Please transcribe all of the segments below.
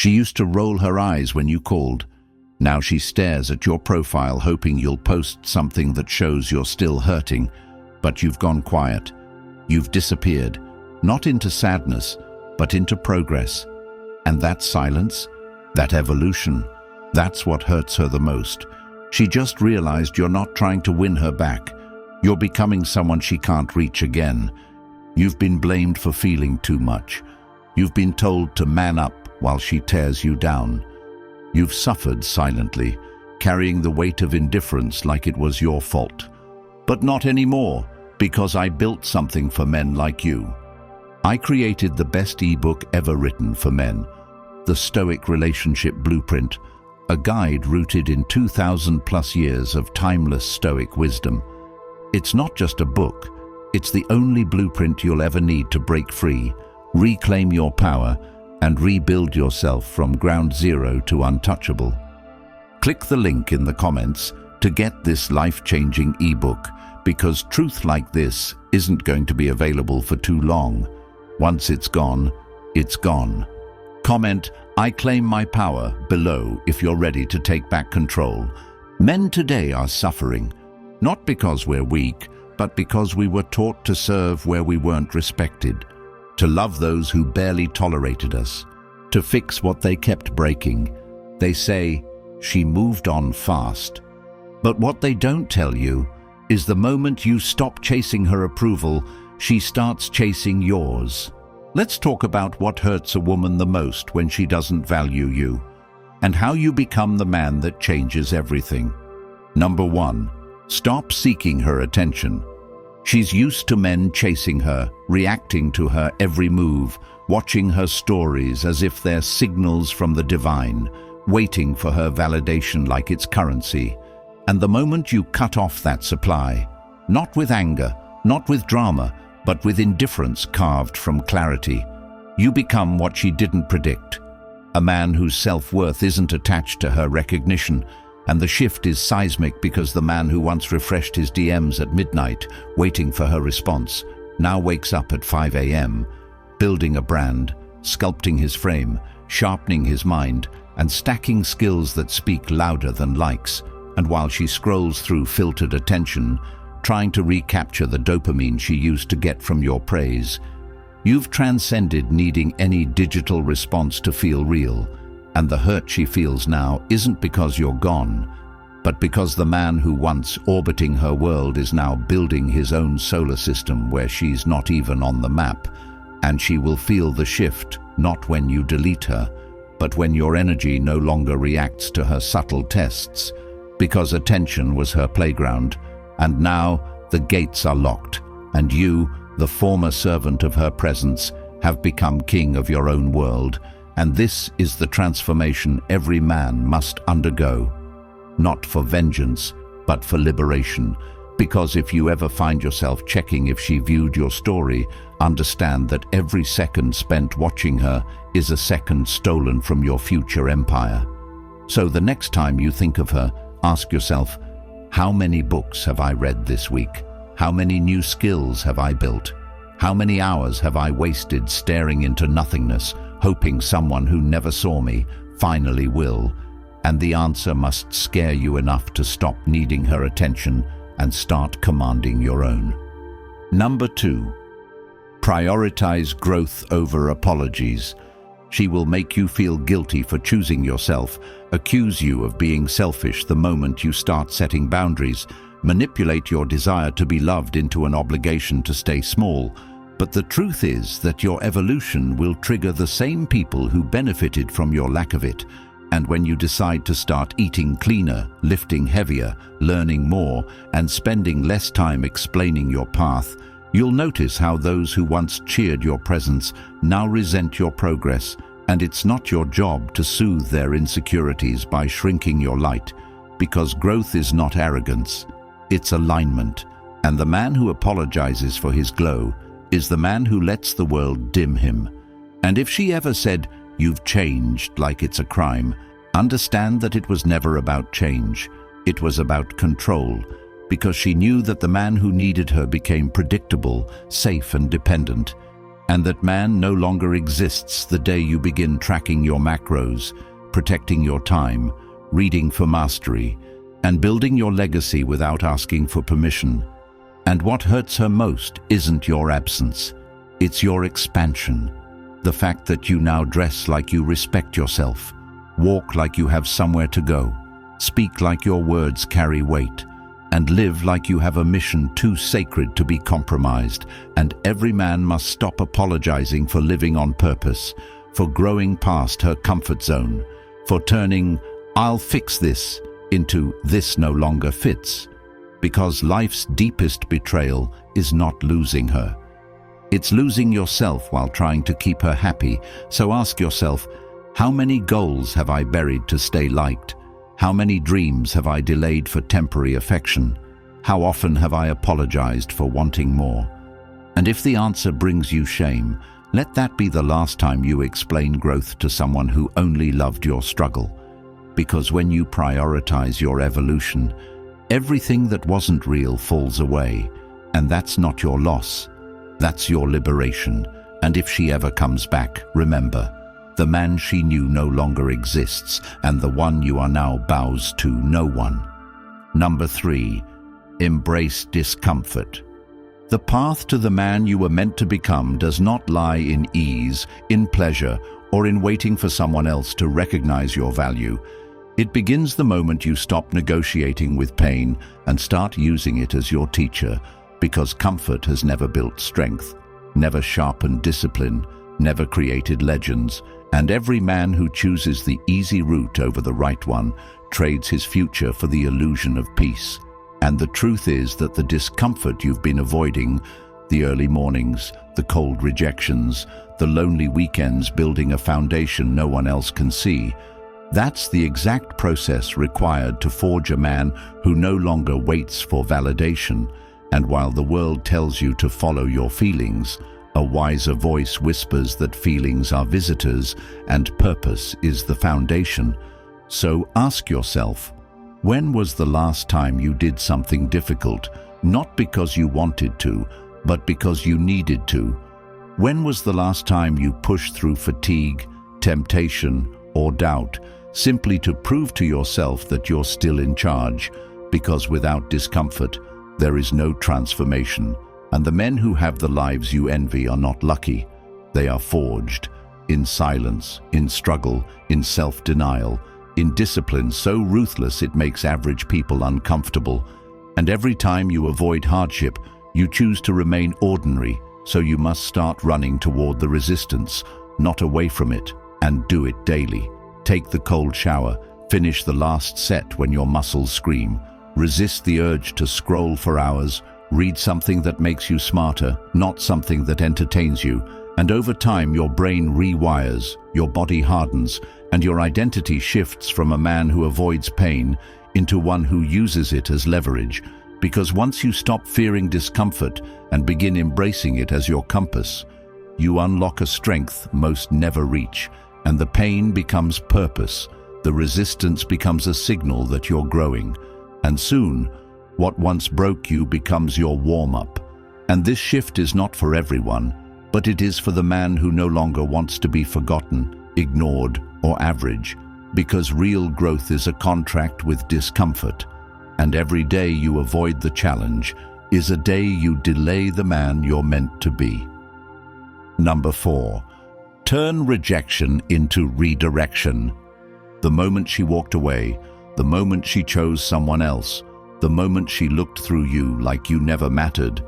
She used to roll her eyes when you called. Now she stares at your profile hoping you'll post something that shows you're still hurting, but you've gone quiet. You've disappeared, not into sadness, but into progress. And that silence, that evolution, that's what hurts her the most. She just realized you're not trying to win her back. You're becoming someone she can't reach again. You've been blamed for feeling too much. You've been told to man up while she tears you down. You've suffered silently, carrying the weight of indifference like it was your fault. But not anymore, because I built something for men like you. I created the best ebook ever written for men, the Stoic Relationship Blueprint, a guide rooted in 2,000+ years of timeless Stoic wisdom. It's not just a book, it's the only blueprint you'll ever need to break free, reclaim your power, and rebuild yourself from ground zero to untouchable. Click the link in the comments to get this life-changing ebook, because truth like this isn't going to be available for too long. Once it's gone, it's gone. Comment, "I claim my power," below if you're ready to take back control. Men today are suffering, not because we're weak, but because we were taught to serve where we weren't respected, to love those who barely tolerated us, to fix what they kept breaking. They say, "She moved on fast." But what they don't tell you is the moment you stop chasing her approval, she starts chasing yours. Let's talk about what hurts a woman the most when she doesn't value you, and how you become the man that changes everything. Number 1. Stop seeking her attention. She's used to men chasing her, reacting to her every move, watching her stories as if they're signals from the divine, waiting for her validation like it's currency. And the moment you cut off that supply, not with anger, not with drama, but with indifference carved from clarity, you become what she didn't predict. A man whose self-worth isn't attached to her recognition, and the shift is seismic because the man who once refreshed his DMs at midnight, waiting for her response, now wakes up at 5 a.m., building a brand, sculpting his frame, sharpening his mind, and stacking skills that speak louder than likes. And while she scrolls through filtered attention, trying to recapture the dopamine she used to get from your praise, you've transcended needing any digital response to feel real. And the hurt she feels now isn't because you're gone, but because the man who once orbiting her world is now building his own solar system where she's not even on the map. And she will feel the shift, not when you delete her, but when your energy no longer reacts to her subtle tests, because attention was her playground. And now the gates are locked, and you, the former servant of her presence, have become king of your own world. And this is the transformation every man must undergo, not for vengeance, but for liberation. Because if you ever find yourself checking if she viewed your story, understand that every second spent watching her is a second stolen from your future empire. So the next time you think of her, ask yourself, how many books have I read this week? How many new skills have I built? How many hours have I wasted staring into nothingness, hoping someone who never saw me finally will? And the answer must scare you enough to stop needing her attention and start commanding your own. Number 2. Prioritize growth over apologies. She will make you feel guilty for choosing yourself, accuse you of being selfish the moment you start setting boundaries, manipulate your desire to be loved into an obligation to stay small. But the truth is that your evolution will trigger the same people who benefited from your lack of it. And when you decide to start eating cleaner, lifting heavier, learning more, and spending less time explaining your path, you'll notice how those who once cheered your presence now resent your progress. And it's not your job to soothe their insecurities by shrinking your light, because growth is not arrogance, it's alignment. And the man who apologizes for his glow is the man who lets the world dim him. And if she ever said, "You've changed," like it's a crime, understand that it was never about change. It was about control, because she knew that the man who needed her became predictable, safe and dependent. and that man no longer exists the day you begin tracking your macros, protecting your time, reading for mastery, and building your legacy without asking for permission. And what hurts her most isn't your absence, it's your expansion. The fact that you now dress like you respect yourself, walk like you have somewhere to go, speak like your words carry weight, and live like you have a mission too sacred to be compromised. And every man must stop apologizing for living on purpose, for growing past her comfort zone, for turning "I'll fix this" into "this no longer fits." Because life's deepest betrayal is not losing her. It's losing yourself while trying to keep her happy. So ask yourself, how many goals have I buried to stay liked? How many dreams have I delayed for temporary affection? How often have I apologized for wanting more? And if the answer brings you shame, let that be the last time you explain growth to someone who only loved your struggle. Because when you prioritize your evolution, everything that wasn't real falls away. And that's not your loss. That's your liberation. And if she ever comes back, remember, the man she knew no longer exists, and the one you are now bows to no one. Number 3, embrace discomfort. The path to the man you were meant to become does not lie in ease, in pleasure, or in waiting for someone else to recognize your value. It begins the moment you stop negotiating with pain and start using it as your teacher, because comfort has never built strength, never sharpened discipline, never created legends, and every man who chooses the easy route over the right one trades his future for the illusion of peace. And the truth is that the discomfort you've been avoiding, the early mornings, the cold rejections, the lonely weekends building a foundation no one else can see, that's the exact process required to forge a man who no longer waits for validation. And while the world tells you to follow your feelings, a wiser voice whispers that feelings are visitors and purpose is the foundation. So ask yourself, when was the last time you did something difficult, not because you wanted to, but because you needed to? When was the last time you pushed through fatigue, temptation, or doubt, simply to prove to yourself that you're still in charge? Because without discomfort, there is no transformation. And the men who have the lives you envy are not lucky. They are forged in silence, in struggle, in self-denial, in discipline so ruthless it makes average people uncomfortable. And every time you avoid hardship, you choose to remain ordinary, so you must start running toward the resistance, not away from it, and do it daily. Take the cold shower, finish the last set when your muscles scream, resist the urge to scroll for hours, read something that makes you smarter, not something that entertains you, and over time your brain rewires, your body hardens, and your identity shifts from a man who avoids pain into one who uses it as leverage. Because once you stop fearing discomfort and begin embracing it as your compass, you unlock a strength most never reach, and the pain becomes purpose, the resistance becomes a signal that you're growing, and soon, what once broke you becomes your warm-up. And this shift is not for everyone, but it is for the man who no longer wants to be forgotten, ignored, or average, because real growth is a contract with discomfort. And every day you avoid the challenge is a day you delay the man you're meant to be. Number 4, turn rejection into redirection. The moment she walked away, the moment she chose someone else, the moment she looked through you like you never mattered,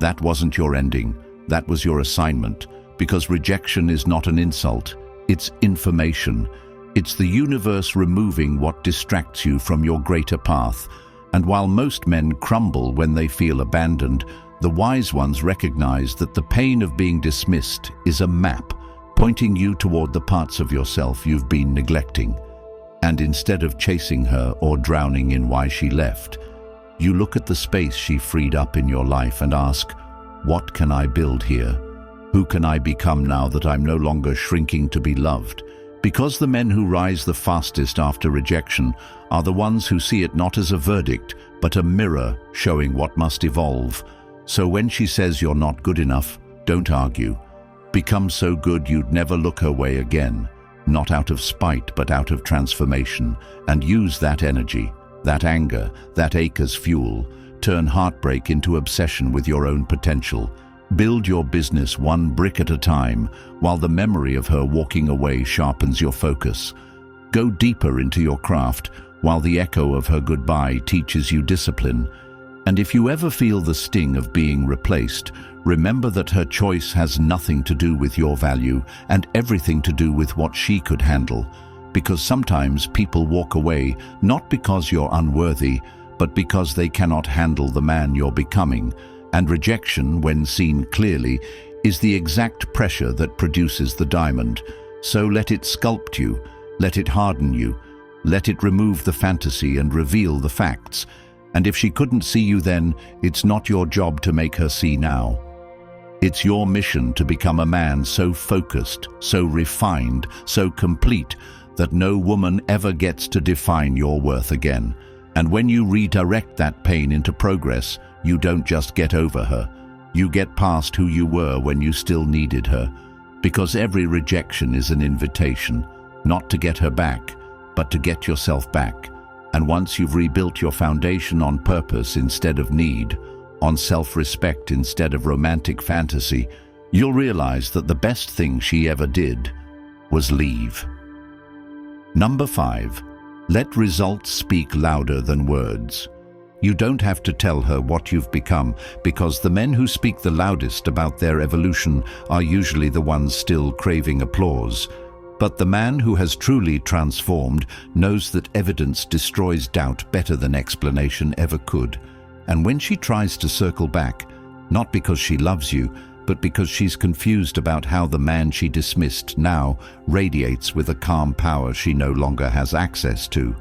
that wasn't your ending, that was your assignment, because rejection is not an insult, it's information. It's the universe removing what distracts you from your greater path. And while most men crumble when they feel abandoned, the wise ones recognize that the pain of being dismissed is a map pointing you toward the parts of yourself you've been neglecting. And instead of chasing her or drowning in why she left, you look at the space she freed up in your life and ask, what can I build here? Who can I become now that I'm no longer shrinking to be loved? Because the men who rise the fastest after rejection are the ones who see it not as a verdict, but a mirror showing what must evolve. So when she says you're not good enough, don't argue. Become so good you'd never look her way again, not out of spite but out of transformation, and use that energy, that anger, that ache as fuel. Turn heartbreak into obsession with your own potential. Build your business one brick at a time, while the memory of her walking away sharpens your focus. Go deeper into your craft, while the echo of her goodbye teaches you discipline. And if you ever feel the sting of being replaced, remember that her choice has nothing to do with your value and everything to do with what she could handle. Because sometimes people walk away not because you're unworthy, but because they cannot handle the man you're becoming. And rejection, when seen clearly, is the exact pressure that produces the diamond. So let it sculpt you, let it harden you, let it remove the fantasy and reveal the facts. And if she couldn't see you then, it's not your job to make her see now. It's your mission to become a man so focused, so refined, so complete, that no woman ever gets to define your worth again. And when you redirect that pain into progress, you don't just get over her. You get past who you were when you still needed her. Because every rejection is an invitation, not to get her back, but to get yourself back. And once you've rebuilt your foundation on purpose instead of need, on self-respect instead of romantic fantasy, you'll realize that the best thing she ever did was leave. Number 5. Let results speak louder than words. You don't have to tell her what you've become, because the men who speak the loudest about their evolution are usually the ones still craving applause. But the man who has truly transformed knows that evidence destroys doubt better than explanation ever could. And when she tries to circle back, not because she loves you, but because she's confused about how the man she dismissed now radiates with a calm power she no longer has access to,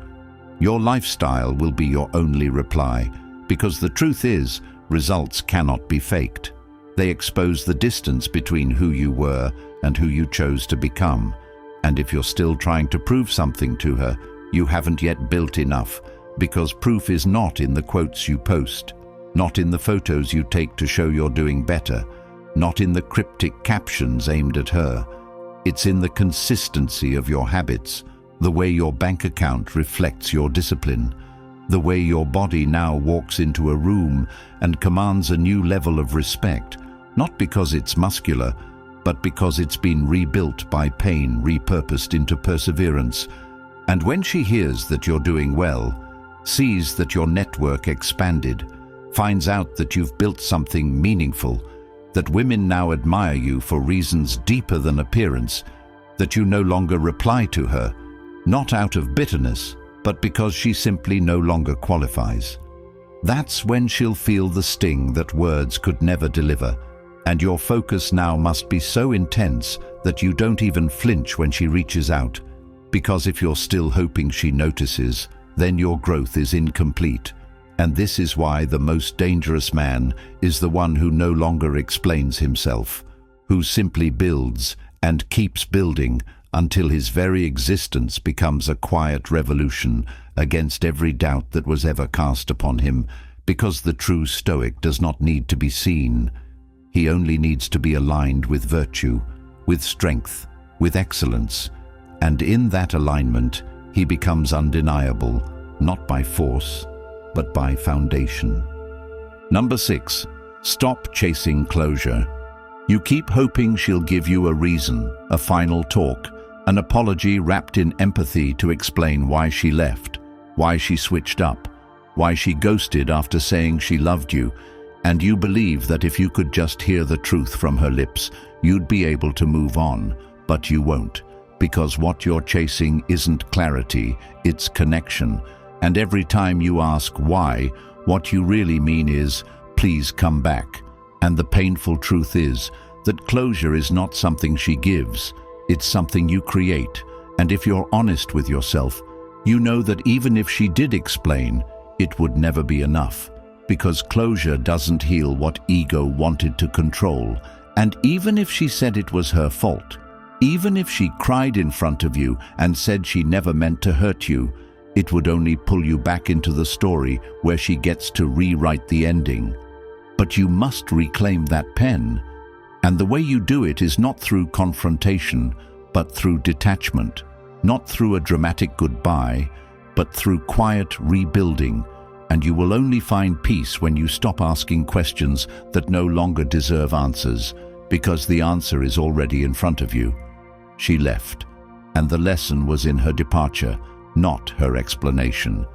your lifestyle will be your only reply, because the truth is, results cannot be faked. They expose the distance between who you were and who you chose to become. And if you're still trying to prove something to her, you haven't yet built enough, because proof is not in the quotes you post, not in the photos you take to show you're doing better, not in the cryptic captions aimed at her. It's in the consistency of your habits, the way your bank account reflects your discipline, the way your body now walks into a room and commands a new level of respect, not because it's muscular, but because it's been rebuilt by pain repurposed into perseverance. And when she hears that you're doing well, sees that your network expanded, finds out that you've built something meaningful, that women now admire you for reasons deeper than appearance, that you no longer reply to her, not out of bitterness, but because she simply no longer qualifies. That's when she'll feel the sting that words could never deliver, and your focus now must be so intense that you don't even flinch when she reaches out, because if you're still hoping she notices, then your growth is incomplete. And this is why the most dangerous man is the one who no longer explains himself, who simply builds and keeps building until his very existence becomes a quiet revolution against every doubt that was ever cast upon him, because the true Stoic does not need to be seen. He only needs to be aligned with virtue, with strength, with excellence, and in that alignment he becomes undeniable, not by force, but by foundation. Number 6. Stop chasing closure. You keep hoping she'll give you a reason, a final talk, an apology wrapped in empathy to explain why she left, why she switched up, why she ghosted after saying she loved you, and you believe that if you could just hear the truth from her lips, you'd be able to move on, but you won't, because what you're chasing isn't clarity, it's connection. And every time you ask why, what you really mean is, please come back. And the painful truth is that closure is not something she gives, it's something you create. And if you're honest with yourself, you know that even if she did explain, it would never be enough, because closure doesn't heal what ego wanted to control. And even if she said it was her fault, even if she cried in front of you and said she never meant to hurt you, it would only pull you back into the story where she gets to rewrite the ending. But you must reclaim that pen. And the way you do it is not through confrontation, but through detachment, not through a dramatic goodbye, but through quiet rebuilding. And you will only find peace when you stop asking questions that no longer deserve answers, because the answer is already in front of you. She left, and the lesson was in her departure, not her explanation.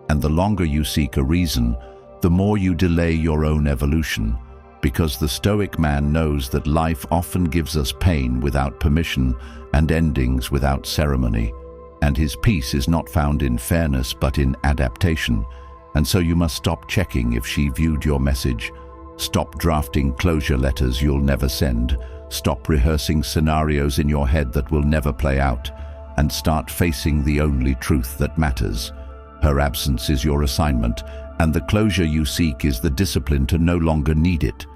And the longer you seek a reason, the more you delay your own evolution, because the Stoic man knows that life often gives us pain without permission and endings without ceremony, and his peace is not found in fairness but in adaptation. And so you must stop checking if she viewed your message, stop drafting closure letters you'll never send, stop rehearsing scenarios in your head that will never play out, and start facing the only truth that matters. Her absence is your assignment, and the closure you seek is the discipline to no longer need it.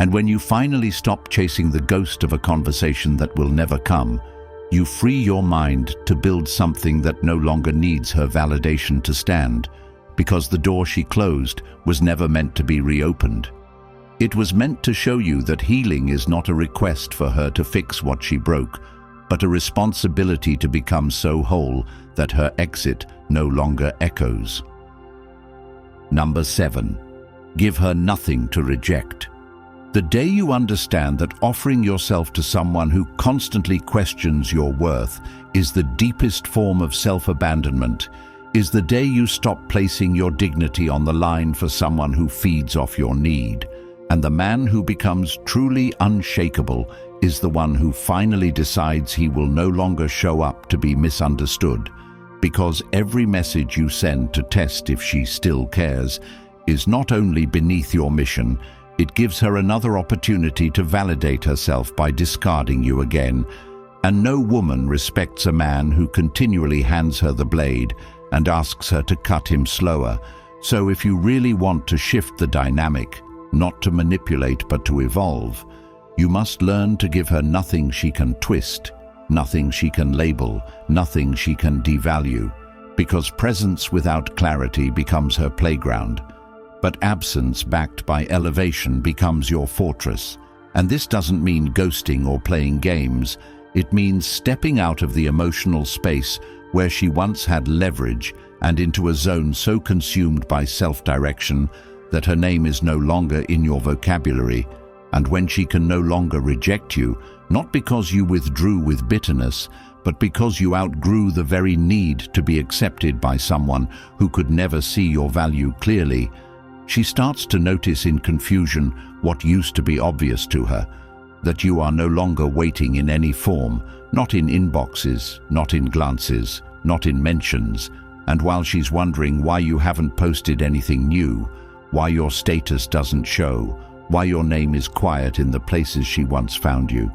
And when you finally stop chasing the ghost of a conversation that will never come, you free your mind to build something that no longer needs her validation to stand, because the door she closed was never meant to be reopened. It was meant to show you that healing is not a request for her to fix what she broke, but a responsibility to become so whole that her exit no longer echoes. Number 7. Give her nothing to reject. The day you understand that offering yourself to someone who constantly questions your worth is the deepest form of self-abandonment, is the day you stop placing your dignity on the line for someone who feeds off your need. And the man who becomes truly unshakable is the one who finally decides he will no longer show up to be misunderstood, because every message you send to test if she still cares is not only beneath your mission, it gives her another opportunity to validate herself by discarding you again. And no woman respects a man who continually hands her the blade and asks her to cut him slower. So if you really want to shift the dynamic, not to manipulate but to evolve, you must learn to give her nothing she can twist, nothing she can label, nothing she can devalue, because presence without clarity becomes her playground. But absence backed by elevation becomes your fortress. And this doesn't mean ghosting or playing games. It means stepping out of the emotional space where she once had leverage and into a zone so consumed by self-direction that her name is no longer in your vocabulary. And when she can no longer reject you, not because you withdrew with bitterness, but because you outgrew the very need to be accepted by someone who could never see your value clearly, she starts to notice in confusion what used to be obvious to her, that you are no longer waiting in any form, not in inboxes, not in glances, not in mentions. And while she's wondering why you haven't posted anything new, why your status doesn't show, why your name is quiet in the places she once found you,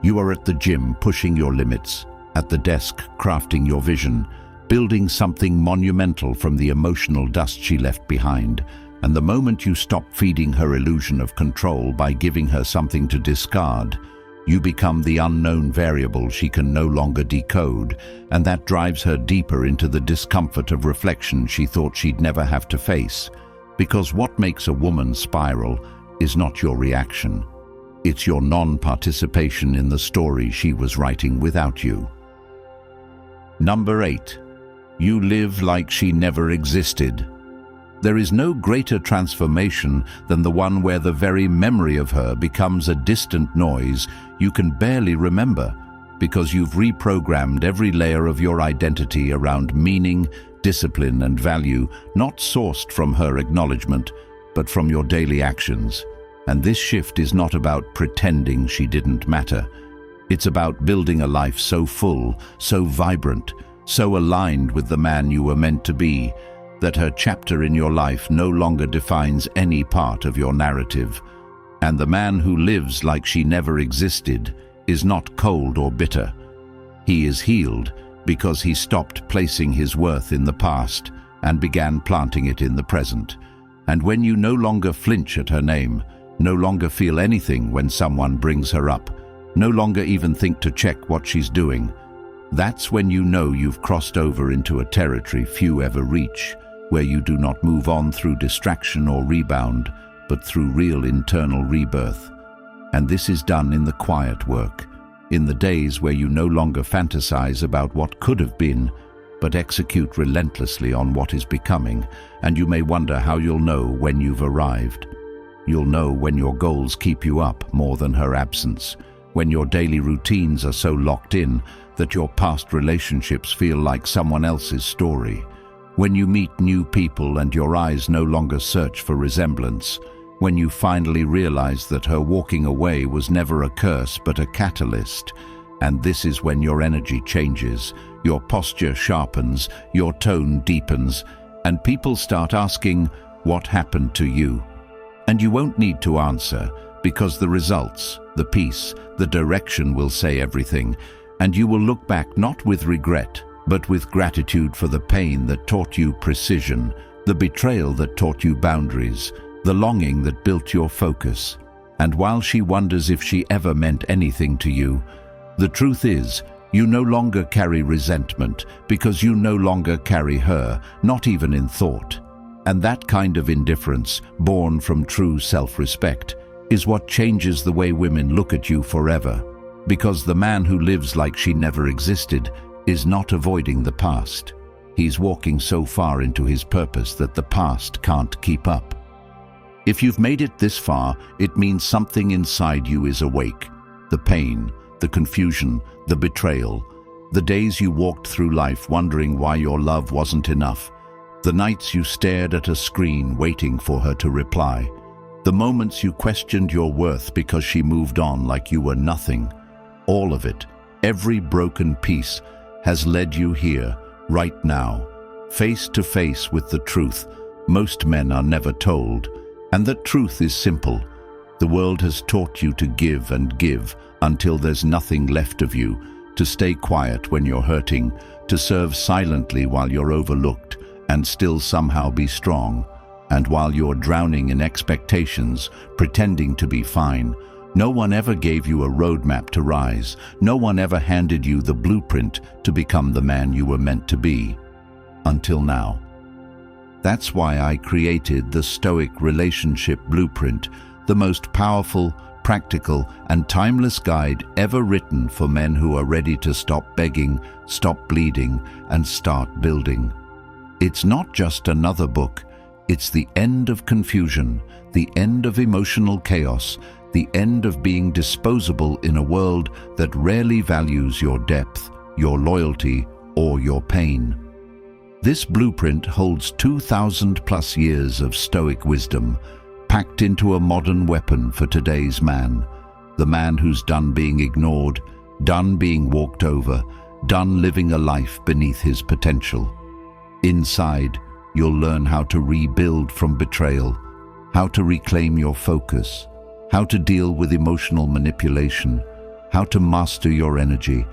you are at the gym pushing your limits, at the desk crafting your vision, building something monumental from the emotional dust she left behind. And the moment you stop feeding her illusion of control by giving her something to discard, you become the unknown variable she can no longer decode, and that drives her deeper into the discomfort of reflection she thought she'd never have to face. Because what makes a woman spiral is not your reaction. It's your non-participation in the story she was writing without you. Number 8. You live like she never existed. There is no greater transformation than the one where the very memory of her becomes a distant noise you can barely remember, because you've reprogrammed every layer of your identity around meaning, discipline, and value, not sourced from her acknowledgement, but from your daily actions. And this shift is not about pretending she didn't matter. It's about building a life so full, so vibrant, so aligned with the man you were meant to be, that her chapter in your life no longer defines any part of your narrative. And the man who lives like she never existed is not cold or bitter. He is healed because he stopped placing his worth in the past and began planting it in the present. And when you no longer flinch at her name, no longer feel anything when someone brings her up, no longer even think to check what she's doing, that's when you know you've crossed over into a territory few ever reach, where you do not move on through distraction or rebound, but through real internal rebirth. And this is done in the quiet work, in the days where you no longer fantasize about what could have been, but execute relentlessly on what is becoming. And you may wonder how you'll know when you've arrived. You'll know when your goals keep you up more than her absence, when your daily routines are so locked in that your past relationships feel like someone else's story, when you meet new people and your eyes no longer search for resemblance, when you finally realize that her walking away was never a curse but a catalyst. And this is when your energy changes, your posture sharpens, your tone deepens, and people start asking, what happened to you? And you won't need to answer, because the results, the peace, the direction will say everything, and you will look back not with regret, but with gratitude for the pain that taught you precision, the betrayal that taught you boundaries, the longing that built your focus. And while she wonders if she ever meant anything to you, the truth is, you no longer carry resentment because you no longer carry her, not even in thought. And that kind of indifference, born from true self-respect, is what changes the way women look at you forever. Because the man who lives like she never existed is not avoiding the past. He's walking so far into his purpose that the past can't keep up. If you've made it this far, it means something inside you is awake. The pain, the confusion, the betrayal, the days you walked through life wondering why your love wasn't enough, the nights you stared at a screen waiting for her to reply, the moments you questioned your worth because she moved on like you were nothing. All of it, every broken piece, has led you here, right now, face to face with the truth most men are never told. And that truth is simple. The world has taught you to give and give until there's nothing left of you, to stay quiet when you're hurting, to serve silently while you're overlooked, and still somehow be strong. And while you're drowning in expectations, pretending to be fine, no one ever gave you a roadmap to rise. No one ever handed you the blueprint to become the man you were meant to be. Until now. That's why I created the Stoic Relationship Blueprint, the most powerful, practical, and timeless guide ever written for men who are ready to stop begging, stop bleeding, and start building. It's not just another book. It's the end of confusion, the end of emotional chaos, the end of being disposable in a world that rarely values your depth, your loyalty, or your pain. This blueprint holds 2,000+ years of Stoic wisdom, packed into a modern weapon for today's man, the man who's done being ignored, done being walked over, done living a life beneath his potential. Inside, you'll learn how to rebuild from betrayal, how to reclaim your focus, how to deal with emotional manipulation, how to master your energy,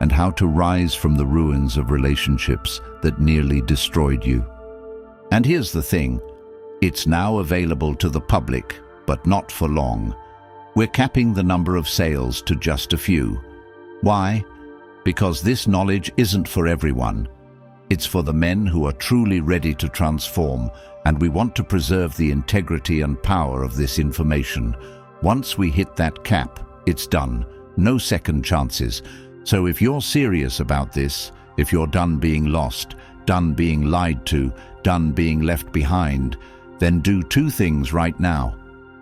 and how to rise from the ruins of relationships that nearly destroyed you. And here's the thing, it's now available to the public, but not for long. We're capping the number of sales to just a few. Why? Because this knowledge isn't for everyone. It's for the men who are truly ready to transform, and we want to preserve the integrity and power of this information. Once we hit that cap, it's done. No second chances. So if you're serious about this, if you're done being lost, done being lied to, done being left behind, then do two things right now.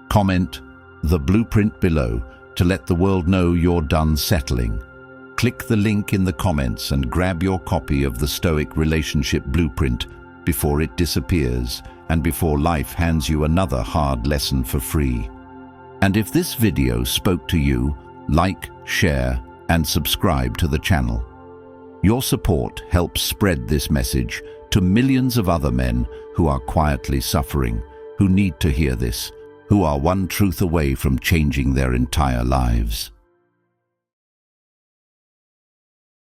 Comment the blueprint below to let the world know you're done settling. Click the link in the comments and grab your copy of the Stoic Relationship Blueprint before it disappears and before life hands you another hard lesson for free. And if this video spoke to you, like, share, and subscribe to the channel. Your support helps spread this message to millions of other men who are quietly suffering, who need to hear this, who are one truth away from changing their entire lives.